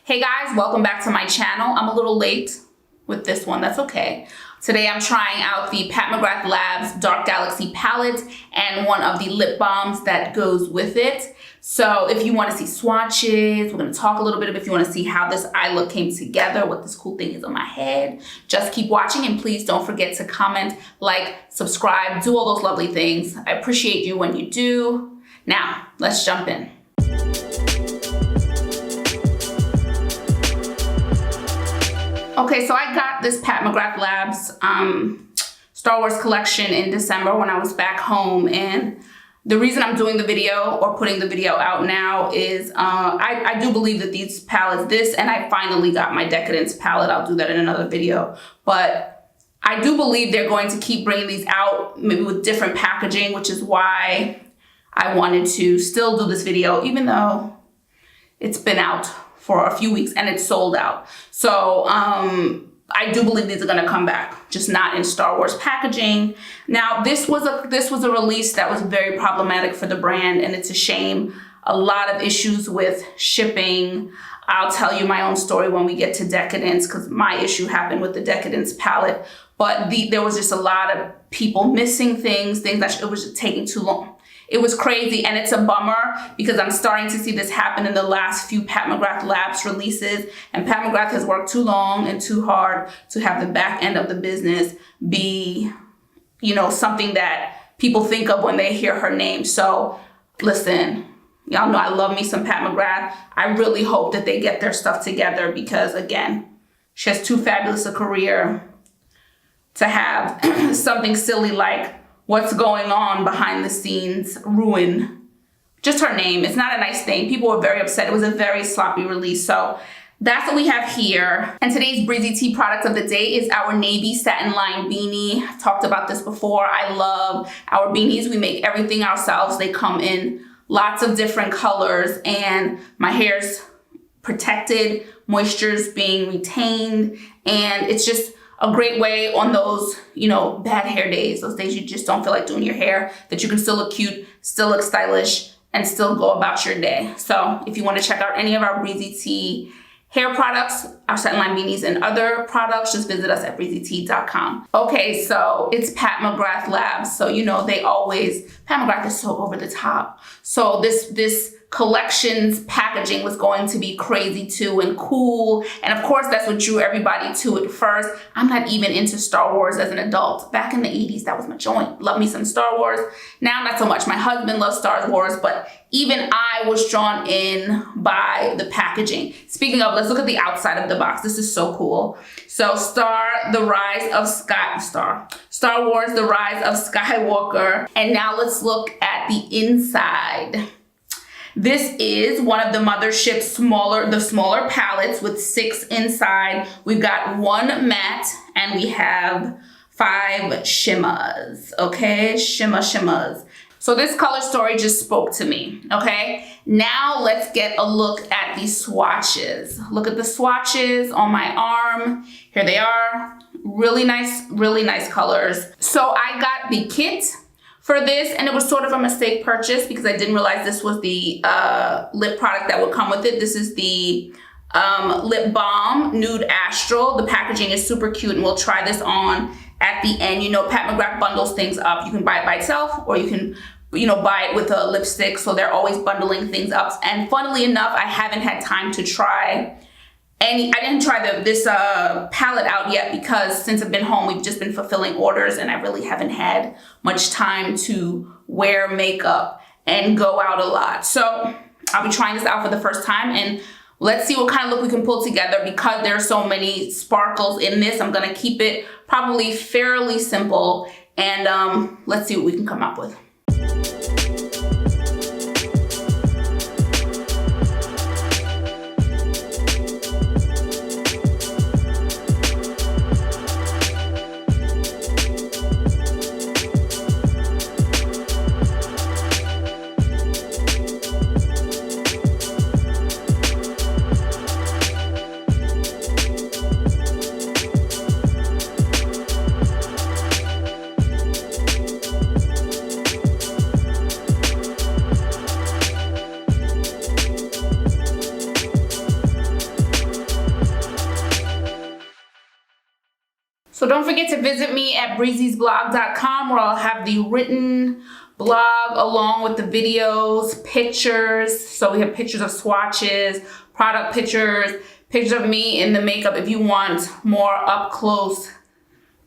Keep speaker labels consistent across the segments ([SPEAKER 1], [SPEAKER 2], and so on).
[SPEAKER 1] Hey guys, welcome back to my channel. I'm a little late with this one, that's okay. Today I'm trying out the Pat McGrath Labs Dark Galaxy palette and one of the lip balms that goes with it. So if you want to see swatches, we're going to talk a little bit if you want to see how this eye look came together, what this cool thing is on my head. Just keep watching and please don't forget to comment, like, subscribe, do all those lovely things. I appreciate you when you do. Now, let's jump in. Okay, so I got this Pat McGrath Labs Star Wars collection in December when I was back home, and the reason I'm doing the video or putting the video out now is I do believe that these palettes, and I finally got my Decadence palette, I'll do that in another video, but I do believe they're going to keep bringing these out maybe with different packaging, which is why I wanted to still do this video even though it's been out for a few weeks and it's sold out. So I do believe these are gonna come back, just not in Star Wars packaging. Now this was a release that was very problematic for the brand, and it's a shame. A lot of issues with shipping. I'll tell you my own story when we get to Decadence, because my issue happened with the Decadence palette. But there was just a lot of people missing things that it was just taking too long. It was crazy, and it's a bummer because I'm starting to see this happen in the last few Pat McGrath Labs releases, and Pat McGrath has worked too long and too hard to have the back end of the business be, you know, something that people think of when they hear her name. So listen, y'all know I love me some Pat McGrath. I really hope that they get their stuff together because, again, she has too fabulous a career to have something silly like what's going on behind the scenes ruin just her name. It's not a nice thing. People were very upset. It was a very sloppy release. So that's what we have here. And today's Breezy Tee product of the day is our navy satin line beanie. I've talked about this before. I love our beanies. We make everything ourselves. They come in lots of different colors, and my hair's protected, moisture's being retained, and it's just a great way on those, you know, bad hair days, those days you just don't feel like doing your hair, that you can still look cute, still look stylish, and still go about your day. So if you want to check out any of our Breezy Tee hair products, our satin line beanies, and other products, just visit us at breezytee.com. Okay, so it's Pat McGrath Labs. So, you know, Pat McGrath is so over the top. So this collections packaging was going to be crazy too and cool, and of course that's what drew everybody to it first. I'm not even into Star Wars as an adult. Back in the 80s, that was my joint. Love me some Star Wars. Now not so much. My husband loves Star Wars, but even I was drawn in by the packaging. Speaking of, let's look at the outside of the box. This is so cool. So Star Wars, The Rise of Skywalker. And now let's look at the inside. This is one of the Mthrshp smaller palettes with 6 inside. We've got 1 matte and we have 5 shimmers, okay? Shimmers. So this color story just spoke to me, okay? Now let's get a look at these swatches. Look at the swatches on my arm. Here they are. Really nice colors. So I got the kit for this, and it was sort of a mistake purchase because I didn't realize this was the lip product that would come with it. This is the lip balm, Nude Astral. The packaging is super cute, and we'll try this on at the end. You know, Pat McGrath bundles things up. You can buy it by itself, or you can, you know, buy it with a lipstick. So they're always bundling things up. And funnily enough, I haven't had time to try I didn't try this palette out yet because since I've been home, we've just been fulfilling orders, and I really haven't had much time to wear makeup and go out a lot. So I'll be trying this out for the first time, and let's see what kind of look we can pull together. Because there are so many sparkles in this, I'm gonna keep it probably fairly simple, and let's see what we can come up with. So don't forget to visit me at breezysblog.com, where I'll have the written blog along with the videos, pictures. So we have pictures of swatches, product pictures, pictures of me in the makeup if you want more up close,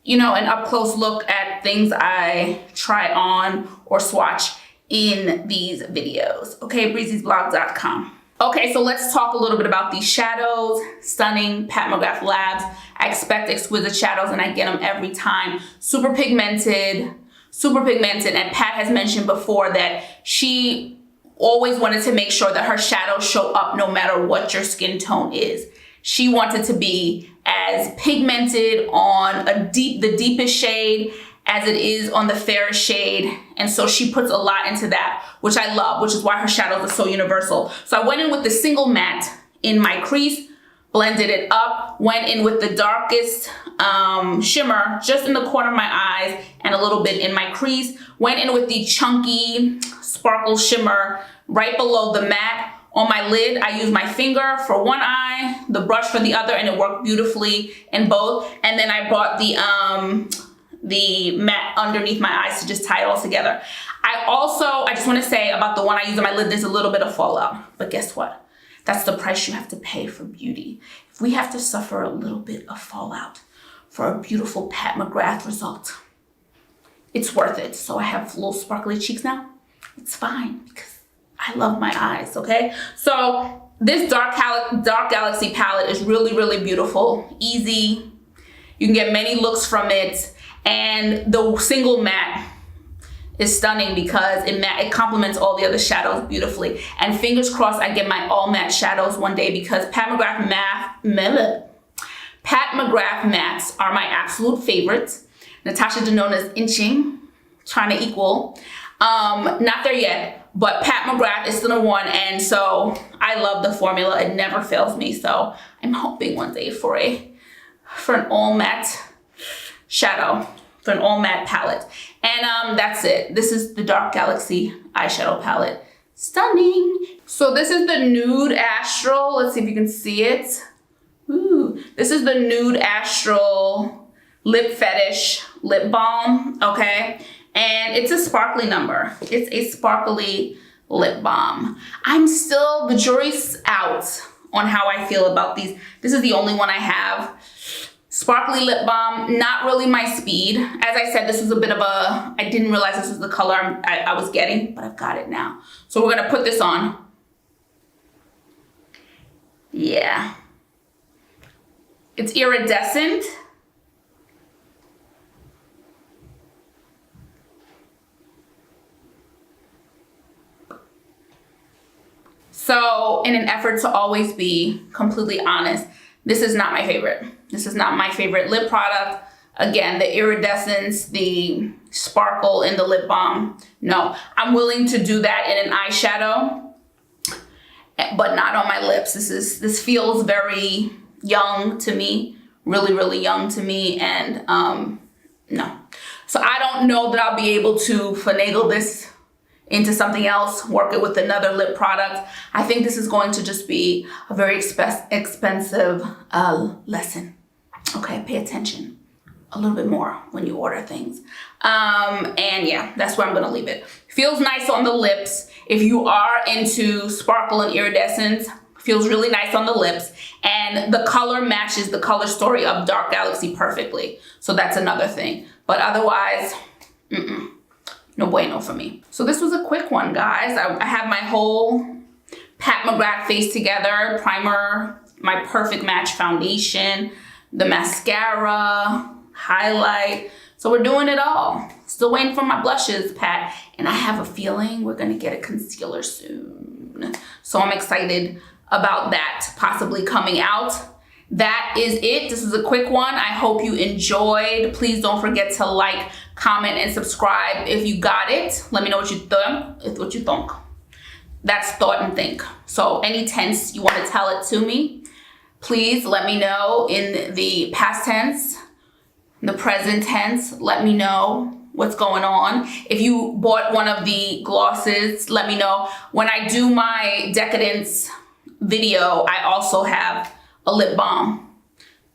[SPEAKER 1] you know, an up close look at things I try on or swatch in these videos. Okay, breezysblog.com. Okay, so let's talk a little bit about these shadows. Stunning Pat McGrath Labs. I expect exquisite shadows and I get them every time. Super pigmented, and Pat has mentioned before that she always wanted to make sure that her shadows show up no matter what your skin tone is. She wanted to be as pigmented on the deepest shade as it is on the fairest shade. And so she puts a lot into that, which I love, which is why her shadows are so universal. So I went in with the single matte in my crease, blended it up, went in with the darkest shimmer just in the corner of my eyes and a little bit in my crease, went in with the chunky sparkle shimmer right below the matte. On my lid, I used my finger for one eye, the brush for the other, and it worked beautifully in both. And then I brought the matte underneath my eyes to just tie it all together. I just want to say about the one I use on my lid, there's a little bit of fallout, but guess what? That's the price you have to pay for beauty. If we have to suffer a little bit of fallout for a beautiful Pat McGrath result, it's worth it. So I have little sparkly cheeks now. It's fine because I love my eyes, okay? So this Dark Galaxy palette is really, really beautiful, easy. You can get many looks from it. And the single matte is stunning because it complements all the other shadows beautifully. And fingers crossed I get my all matte shadows one day, because Pat McGrath mattes are my absolute favorites. Natasha Denona's inching, trying to equal. Not there yet, but Pat McGrath is still one, and so I love the formula. It never fails me. So I'm hoping one day for an all matte shadow, for an all matte palette. And that's it. This is the Dark Galaxy eyeshadow palette. Stunning. So this is the Nude Astral. Let's see if you can see it. Ooh, this is the Nude Astral Lip Fetish Lip Balm, okay? And it's a sparkly number. It's a sparkly lip balm. The jury's out on how I feel about these. This is the only one I have. Sparkly lip balm, not really my speed. As I said, this was a bit of I didn't realize this was the color I was getting, but I've got it now. So we're gonna put this on. Yeah. It's iridescent. So in an effort to always be completely honest, this is not my favorite. This is not my favorite lip product. Again, the iridescence, the sparkle in the lip balm. No, I'm willing to do that in an eyeshadow, but not on my lips. This feels very young to me, really, really young to me, and no. So I don't know that I'll be able to finagle this into something else, work it with another lip product. I think this is going to just be a very expensive lesson. Okay, pay attention a little bit more when you order things. And yeah, that's where I'm gonna leave it. Feels nice on the lips. If you are into sparkle and iridescence, feels really nice on the lips. And the color matches the color story of Dark Galaxy perfectly. So that's another thing. But otherwise, no bueno for me. So this was a quick one, guys. I have my whole Pat McGrath face together, primer, my perfect match foundation, the mascara, highlight. So we're doing it all. Still waiting for my blushes, Pat. And I have a feeling we're gonna get a concealer soon. So I'm excited about that possibly coming out. That is it. This is a quick one. I hope you enjoyed. Please don't forget to like, comment, and subscribe if you got it. Let me know what you think. That's thought and think. So any tense you want to tell it to me, please let me know in the past tense, the present tense. Let me know what's going on. If you bought one of the glosses, let me know. When I do my Decadence video, I also have a lip balm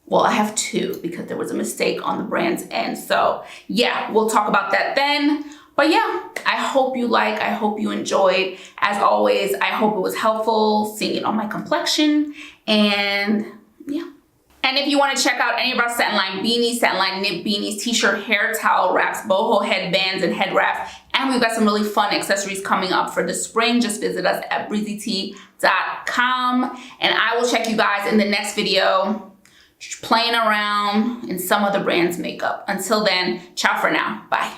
[SPEAKER 1] Well, I have two because there was a mistake on the brand's end. So yeah, we'll talk about that then. But yeah, I hope you like, I hope you enjoyed. As always, I hope it was helpful seeing it on my complexion. And yeah. And if you want to check out any of our Satin Line beanies, Satin Line knit beanies, t-shirt, hair towel wraps, boho headbands, and head wraps, and we've got some really fun accessories coming up for the spring, just visit us at breezytee.com. And I will check you guys in the next video, playing around in some other brand's makeup. Until then, ciao for now. Bye.